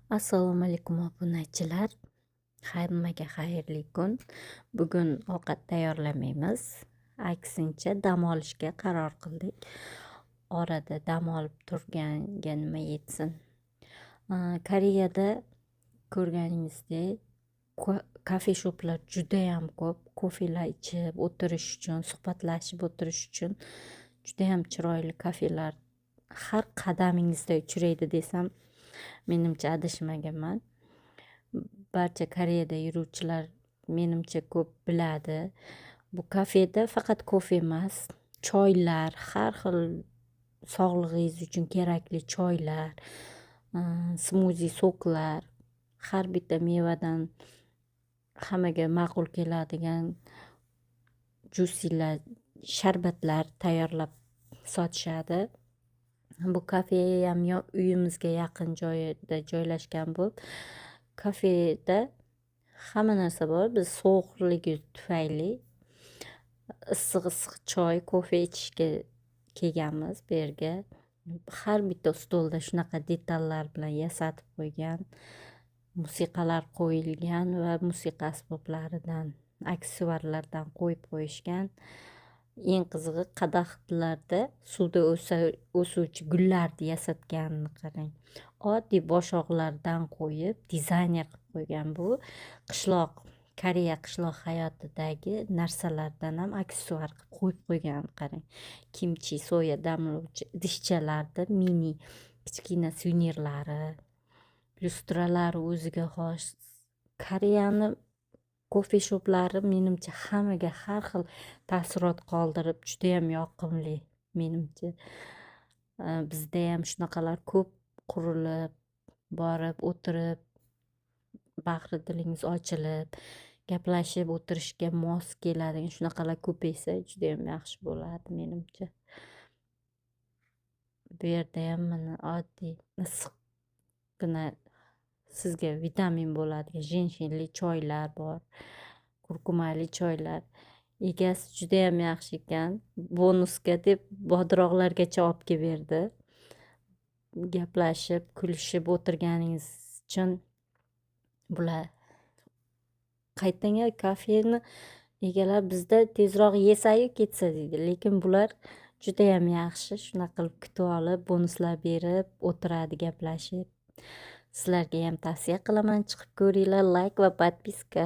Assalomu alaykum obunachilar. Hammaga xayrli kun. Bugun ovqat tayyorlamaymiz. Aksincha dam olishga qaror qildik. Orada dam olib turganga nima yetsin. Koreyada ko'rganingizdek kafe shoplar juda ham ko'p. Kofelar ichib o'tirish uchun, suhbatlashib o'tirish uchun juda ham chiroyli kafelar har qadamingizda uchraydi desam menimcha adashmaganman. Barcha Koreyada yuruvchilar menimcha ko'p biladi. Bu kafeda faqat kofe emas, choylar, har xil sog'lig'ingiz uchun kerakli choylar, smuzi, soklar, har bitta mevadan hammaga ma'qul keladigan jusilar, sharbatlar tayyorlab sotishadi. Bu kafe ham uyimizga yaqin joyda joylashgan bo'lib, kafeda hamma narsa bor. Biz sovuqligi tufayli issiq choy, kofe ichishga kelganmiz bu yerga. Har bitta stolda shunaqa detallar bilan yasatib qo'ygan, musiqalar qo'yilgan va musiqa asboblaridan, aksessuarlardan qo'yib qo'yishgan. Eng qizig'i qadahlarda suvda o'suvchi gullarni yasatganini qarang. Oddiy boshoqlardan qo'yib dizayner qilib qo'ygan. Bu Koreya qishloq hayotidagi narsalardan ham aksessuar qilib qo'yib qo'yganini qarang. Kimchi, soya damlovchi idishchalarda mini kichkina suvenirlari, lyustralari o'ziga xos. Koreyani kofe shoplari menimcha hammaga har xil taassurot qoldirib juda ham yoqimli menimcha. Bizda ham shunaqalar ko'p qurilib, borib o'tirib, bahri dilingiz ochilib, gaplashib o'tirishga mos keladigan shunaqalar ko'paysa juda ham yaxshi bo'ladi menimcha. Bu yerda ham mana oddiy issiqqina sizga vitamin bo'ladigan jenshenli choylar bor, kurkumali choylar. Egasi juda ham yaxshi ekan. Bonusga deb bodroqlargacha olib kelib berdi. Gaplashib, kulishib o'tirganingiz uchun bular qaytanga kafeni egalar bizda tezroq yesa-yu ketsa deydi, lekin bular juda ham yaxshi. Shunaqa qilib kutib olib, bonuslar berib o'tiradi, gaplashib. Sizlarga ham tavsiya qilaman, chiqib ko'ringlar, layk va podpiska.